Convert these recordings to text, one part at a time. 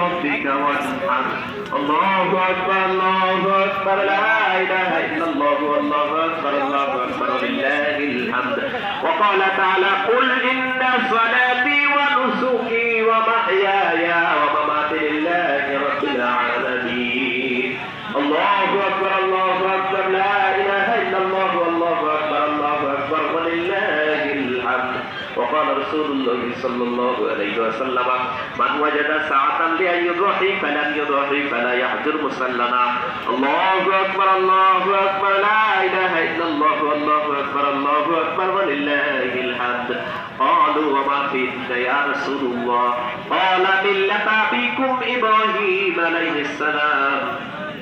ربك وانحر الله أكبر الله أكبر لا إله إلا الله والله أكبر الله أكبر ولله الحمد وقال تعالى قل إن صلاتي ونسكي ومحياي ومماتي لله رب العالمين الله أكبر الله أكبر لا إله إلا الله والله أكبر ولله الحمد وقال رسول الله صلى الله عليه وسلم من وجد ساعة لأن يضحي فلم يضحي فلا يحجر مصلنا الله أكبر لا إله إلا الله والله أكبر ولله الحمد قالوا وما فينا يا رسول الله قال ملة أبيكم إبراهيم عليه السلام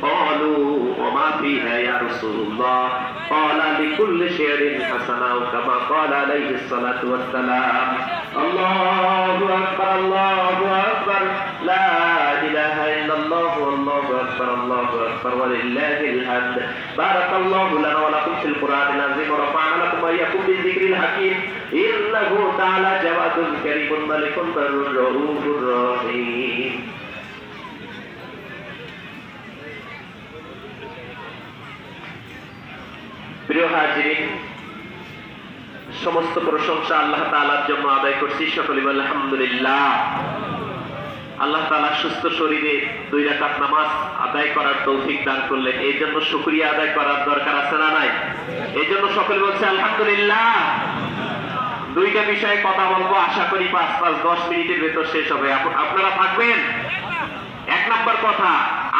قالوا وما فيها يا رسول الله قال لكل شعر حسنة كما قال عليه الصلاة والسلام الله أكبر لا إله إلا الله والله أكبر ولله الحمد بارك الله لنا ولكم في القرآن العظيم ورفعنا لكم وإياكم بالذكر الحكيم إنه تعالى جواد كريم ملك بر رؤوف رحيم প্রিয় হাজিরিন সমস্ত প্রশংসা আল্লাহ তাআলার জন্য আদায় করছি সকলে বলে আলহামদুলিল্লাহ আল্লাহ তাআলা সুস্থ শরীরে 2 রাকাত নামাজ আদায় করার তৌফিক দান করলেন এই জন্য শুকরিয়া আদায় করার দরকার আছে না নাই এই জন্য সকলে বলছে আলহামদুলিল্লাহ দুইটা বিষয়ে কথা বলবো আশা করি 5-10 মিনিটের ভেতর শেষ হবে আপনারা থাকবেন এক নাম্বার কথা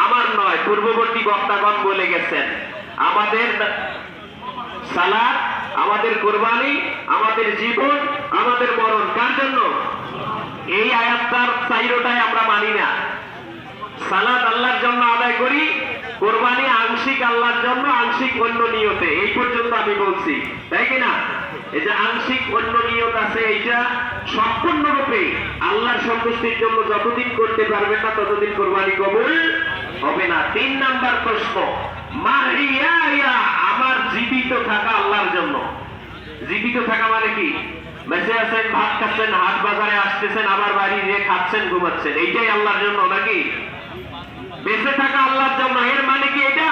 আমার নয় পূর্ববর্তী বক্তাগণ বলে গেছেন আমাদের সালাত আমাদের কুরবানি আমাদের জীবন আমাদের মরণ কার জন্য এই আয়াতটার চাইরোটাই আমরা মানি না সালাত আল্লাহর জন্য আদায় করি কুরবানি আংশিক আল্লাহর জন্য আংশিক অন্য নিয়তে এই পর্যন্ত আমি বলছি তাই কি না এই যে আংশিক অন্য নিয়ত আছে এইটা সম্পূর্ণরূপে আল্লাহর সন্তুষ্টির জন্য যতদিন করতে পারবেন না ততদিন কুরবানি কবুল হবে না 3 নাম্বার প্রশ্ন মাহিয়া আমার জীবিত থাকা আল্লাহর জন্য জীবিত থাকা মানে কি বেঁচে আছেন ভাত খাচ্ছেন হাট বাজারে আসতেছেন আবার বাড়ি গিয়ে খাচ্ছেন ঘুমাচ্ছেন এইটাই আল্লাহর জন্য নাকি বেঁচে থাকা আল্লাহর জন্য এর মানে কি এটা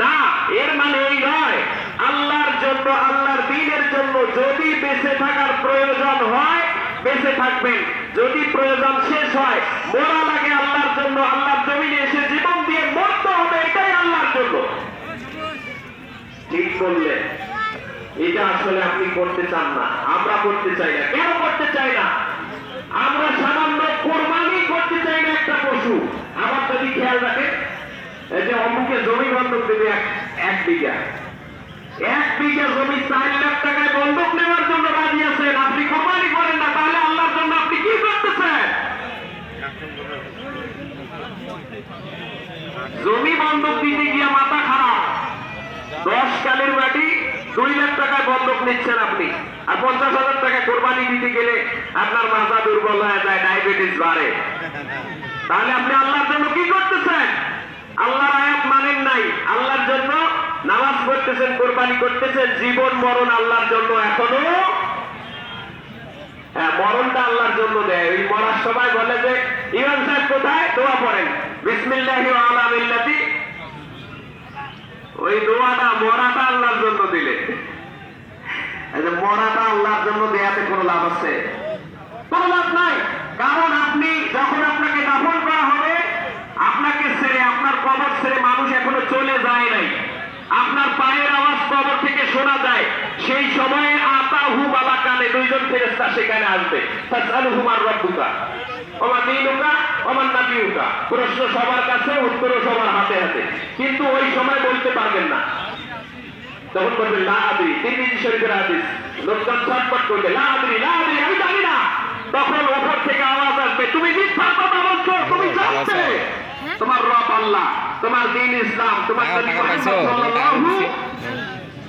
না এর মানে এই নয় আল্লাহর জন্য আল্লাহর দ্বীনের জন্য যদি বেঁচে থাকার প্রয়োজন হয় বেঁচে থাকবেন যদি প্রয়োজন শেষ হয় মরা লাগে আল্লাহর জন্য আল্লাহর জমিনে এসে জীবন দিয়ে মরতে হবে এটাই আল্লাহর জন্য ঠিক বললেন এটা আসলে আপনি করতে চান না আমরা করতে চাই না কেন করতে চাই না আমরা সামান্য কোরবানি করতে চাই না একটা পশু আবার যদি খেয়াল রাখেন এই যে অমুকে জমি বন্ধক দেবে 1 বিঘা 1 বিঘা জমি 4 লাখ টাকায় বন্ধক নেওয়ার জন্য রাজি আছেন আপনি কোরবানি করেন না তাহলে আল্লাহর জন্য আপনি কি করতেছেন জমি বন্ধক দিতে গিয়ে মাথা খারাপ 10 কালের বাড়ি 2 লাখ টাকায় বন্ধক নিচ্ছেন আপনি আর 50,000 টাকা কোরবানি দিতে গেলে আপনার মাথা দুর্বল হয়ে যায় ডায়াবেটিস বাড়ে তাহলে আপনি আল্লাহর জন্য কি করতেছেন আল্লাহর আয়াত মানেন নাই আল্লাহর জন্য নামাজ পড়তেছেন কোরবানি করতেছেন জীবন মরণ আল্লাহর জন্য এখনো মরণটা আল্লাহর জন্য দেয় ওই মরার সময় বলে যে ইমাম সাহেব কোথায় দোয়া পড়েন বিসমিল্লাহি ওয়া আলা মিল্লাতি ওই দোয়াটা মরাটা আল্লাহর জন্য দিলে এই যে মরাটা আল্লাহর জন্য দেয়াতে কোনো লাভ আছে কোনো লাভ নাই কারণ আপনি যখন আপনাকে দাফন করা হবে আপনাকে ছেড়ে আপনার কবর ছেড়ে মানুষ এখনো চলে যায় নাই আপনার পায়ের আওয়াজ কবর থেকে শোনা যায় সেই সময়ে আতাহু মালাকানে 2 জন ফেরেশতা সেখানে আসবে তাসআলুহুম আর রাব্বুকা ওমা দীনুকা ওমা নাবিয়ুকা প্রশ্ন সবার কাছে উত্তরও সবার হাতে হাতে কিন্তু ওই সময় বলতে পারবেন না তখন বলবেন লা আদরি তিরমিজি শরীফের হাদিস লোকজন ছটফট করবে লা আদরি আমি জানি না তখন উপর থেকে আওয়াজ আসবে তুমি মিথ্যার কথা বলছো তুমি জানতে তোমার রব আল্লাহ তোমার দ্বীন ইসলাম তোমার নবী মুহাম্মদ সাল্লাল্লাহু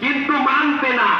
কিন্তু মানতে না